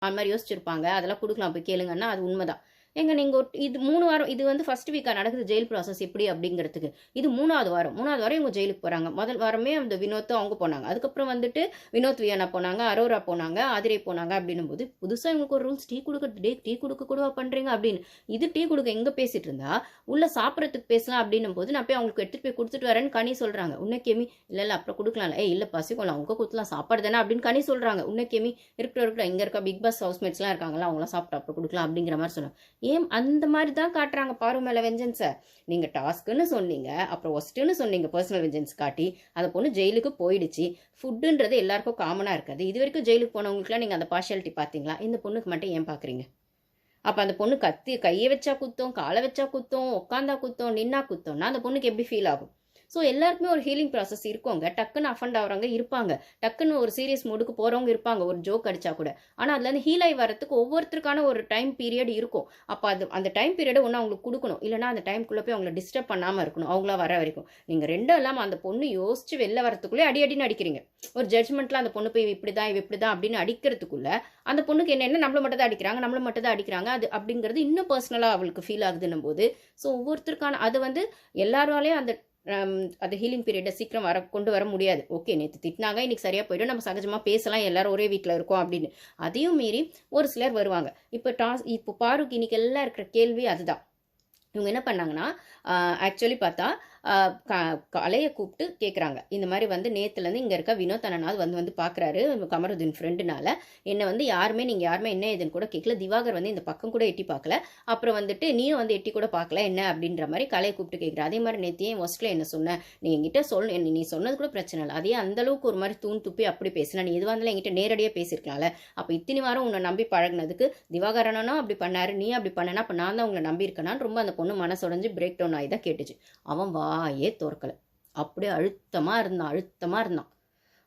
அது மாதிரி யோசிச்சிருப்பாங்க. அதெல்லாம் குடுக்கலாம் போய் கேளுங்கன்னா, அது உண்மதான். ஏங்க நீங்க இது 3 வாரம் இது வந்து ஃபர்ஸ்ட் வீக்கா நடக்குது ஜெயில் ப்ராசஸ் எப்படி அப்படிங்கிறதுக்கு. இது 3வது வாரம். 3வது வாரம் இவங்க ஜெயிலுக்கு போறாங்க. முதல் வாரமே அந்த வினோத் அவங்க போனாங்க. அதுக்கப்புறம் வந்துட்டு வினோத் வியானா போனாங்க, அரோரா போனாங்க, ஆதிரை போனாங்க அப்படின்னும்போது, புதுசா இவங்களுக்கு ஒரு ரூல்ஸ் டீ குடுக்க டேய் டீ குடுக்க கூடவா பண்றீங்க அப்படின்னு. இது டீ குடுக்க எங்க பேசிட்டு இருந்தா, உள்ள சாப்பிடறதுக்கு பேசலாம் அப்படின்னும்போது, நான் போய் அவங்களுக்கு எடுத்துட்டு போய் குடுத்துட்டு வரேன்னு கனி சொல்றாங்க. உன்ன கெமி இல்ல அப்புறம் குடுக்கலாம்ல. ஏய் இல்ல பசிக்கும்ல அவங்க குடுக்கலாம் சாப்பாடு தானே அப்படின்னு கனி சொல்றாங்க. உன்ன கெமி இருக்கட்டும் இங்க இருக்க பிக் பாஸ் ஹவுஸ்மேட்ஸ்லாம் இருக்காங்கல்ல அவங்கலாம் சாப்பிட்டு அப்புறம் குடுக்கலாம் அப்படிங்கிற மாதிரி சொன்னாங்க. ஏன் அந்த மாதிரி தான் காட்டுறாங்க பாரு மேல வெஞ்சன்ஸை. நீங்க டாஸ்க்குன்னு சொன்னீங்க, அப்புறம் ஒஸ்ட்டுன்னு சொன்னீங்க பர்சனல் வெஞ்சன்ஸ் காட்டி, அந்த பொண்ணு ஜெயிலுக்கு போயிடுச்சு. ஃபுட்டுன்றது எல்லாருக்கும் காமனா இருக்காது. இது வரைக்கும் ஜெயிலுக்கு போனவங்களுக்குலாம் நீங்க அந்த பார்ஷியாலிட்டி பார்த்தீங்களா? இந்த பொண்ணுக்கு மட்டும் ஏன் பார்க்குறீங்க? அப்போ அந்த பொண்ணு கையை வச்சா குத்தம், காலை வச்சா குத்தம், உட்காந்தா குத்தம், நின்னா குத்தம்னா அந்த பொண்ணுக்கு எப்படி ஃபீல் ஆகும்? ஸோ எல்லாருக்குமே ஒரு ஹீலிங் ப்ராசஸ் இருக்குங்க. டக்குன்னு அஃபண்ட் ஆகிறவங்க இருப்பாங்க. டக்குன்னு ஒரு சீரியஸ் மூடுக்கு போகிறவங்க இருப்பாங்க. ஒரு ஜோக் அடிச்சா கூட. ஆனால் அதுலேருந்து ஹீல் ஆகி வரத்துக்கு ஒவ்வொருத்தருக்கான ஒரு டைம் பீரியட் இருக்கும். அப்போ அந்த டைம் பீரியடை ஒன்று அவங்களுக்கு கொடுக்கணும். இல்லைனா அந்த டைம்குள்ளே போய் அவங்கள டிஸ்டர்ப் பண்ணாமல் இருக்கணும். அவங்களா வர வரைக்கும். நீங்கள் ரெண்டும் இல்லாமல் அந்த பொண்ணு யோசிச்சு வெளில வரத்துக்குள்ளே அடின்னு அடிக்கிறீங்க. ஒரு ஜட்ஜ்மெண்ட்டில் அந்த பொண்ணு போய் இப்படி தான் இப்படி தான் அப்படின்னு அடிக்கிறதுக்குள்ள அந்த பொண்ணுக்கு என்ன நம்மளை மட்டும் தான் அடிக்கிறாங்க, நம்மளை மட்டும் தான் அடிக்கிறாங்க. அது அப்படிங்கிறது இன்னும் பர்சனலாக அவளுக்கு ஃபீல் ஆகுதுன்னும் போது ஸோ ஒவ்வொருத்தருக்கான அது வந்து எல்லாராலையும் அந்த ஹீலிங் பீரியடை சீக்கிரம் கொண்டு வர முடியாது. ஓகே நேற்று திட்டினாங்க இன்னைக்கு சரியா போயிடும், நம்ம சகஜமாக பேசலாம், எல்லாரும் ஒரே வீட்டில் இருக்கோம் அப்படின்னு. அதையும் மீறி ஒரு சிலர் வருவாங்க. இப்போ பாருக்கு இன்னைக்கு எல்லாம் இருக்கிற கேள்வி அதுதான். இவங்க என்ன பண்ணாங்கன்னா ஆக்சுவலி பார்த்தா கலையை கூப்பிட்டு கேட்குறாங்க. இந்த மாதிரி வந்து நேற்றுலேருந்து இங்கே இருக்க வினோத் அண்ணனாவது வந்து பார்க்குறாரு கமருதீன் ஃப்ரெண்டுனால. என்னை வந்து நீங்கள் யாருமே என்ன ஏதுன்னு கூட கேட்கல. திவாகர் வந்து இந்த பக்கம் கூட எட்டி பார்க்கல. அப்புறம் வந்துட்டு நீயும் வந்து எட்டி கூட பார்க்கல என்ன அப்படின்ற மாதிரி கலையை கூப்பிட்டு கேட்குற. அதே மாதிரி நேற்று ஏன் ஒஸ்ட்டில் என்ன சொன்னேன், நீ என்கிட்ட நீ சொன்னது கூட பிரச்சனை இல்லை. அதே அந்தளவுக்கு ஒரு மாதிரி தூண் துப்பி அப்படி பேசினா நீ எதுவாக இருந்தாலும் என்கிட்ட நேரடியாக பேசியிருக்கலாம்ல. அப்போ இத்தனை வாரம் உன்னை நம்பி பழகினதுக்கு திவாகர் அண்ணனும் அப்படி பண்ணாரு, நீ அப்படி பண்ணனா அப்போ நான் தான் உங்களை நம்பியிருக்கேனான்னு ரொம்ப அந்த பொண்ணு மனசுடைஞ்சு பிரேக் டவுன் ஆகி தான் கேட்டுச்சு. அவன் வாயே தோற்கலை. அப்படியே அழுத்தமாக இருந்தான்.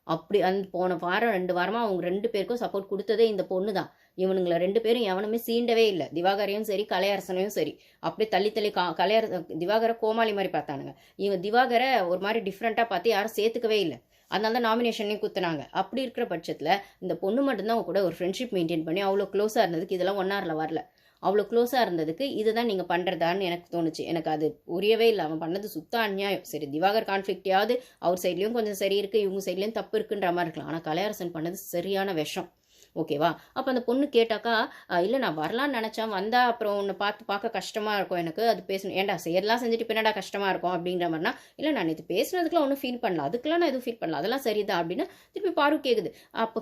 அப்படி போன வாரம் 2 வாரமாக அவங்க 2 பேருக்கும் சப்போர்ட் கொடுத்ததே இந்த பொண்ணு தான். இவனுங்களை 2 பேரும் எவனுமே சீண்டவே இல்லை. திவாகரையும் சரி கலையரசனையும் சரி. அப்படியே தள்ளி திவாகரை கோமாளி மாதிரி பார்த்தானுங்க. இவன் திவாகரை ஒரு மாதிரி டிஃப்ரெண்ட்டாக பார்த்து யாரும் சேர்த்துக்கவே இல்லை. அதனால தான் நாமினேஷனையும் குத்துனாங்க. அப்படி இருக்கிற பட்சத்தில் இந்த பொண்ணு மட்டும்தான் அவங்க கூட ஒரு ஃப்ரெண்ட்ஷிப் மெயின்டைன் பண்ணி அவ்வளோ க்ளோஸாக இருந்ததுக்கு இதெல்லாம் 1 ஹவரில் வரல. அவ்வளோ க்ளோஸாக இருந்ததுக்கு இதுதான் நீங்கள் பண்ணுறதான்னு எனக்கு தோணுச்சு. எனக்கு அது புரியவே இல்லை. அவன் பண்ணது சுத்த அநியாயம். சரி திவாகர் கான்ஃப்ளிக்டையாவது அவர் சைட்லேயும் கொஞ்சம் சரி இருக்குது, இவங்க சைட்லேயும் தப்பு இருக்குன்ற மாதிரி இருக்கலாம். ஆனால் கலையரசன் பண்ணது சரியான விஷம். ஓகேவா? அப்போ அந்த பொண்ணு கேட்டாக்கா, இல்லை நான் வரலான்னு நினச்சேன், வந்தால் அப்புறம் உன்னை பார்க்க கஷ்டமாக இருக்கும் எனக்கு, அது பேசணும் ஏன்டா செய்யலாம் செஞ்சுட்டு பின்னாடா கஷ்டமாக இருக்கும் அப்படின்ற மாதிரினா, இல்லை நான் இது பேசுனதுக்குலாம் ஒன்றும் ஃபீல் பண்ணல, அதுக்கெல்லாம் நான் எதுவும் ஃபீல் பண்ணல, அதெல்லாம் சரிதான் அப்படின்னு திருப்பி பாரு கேட்குது. அப்போ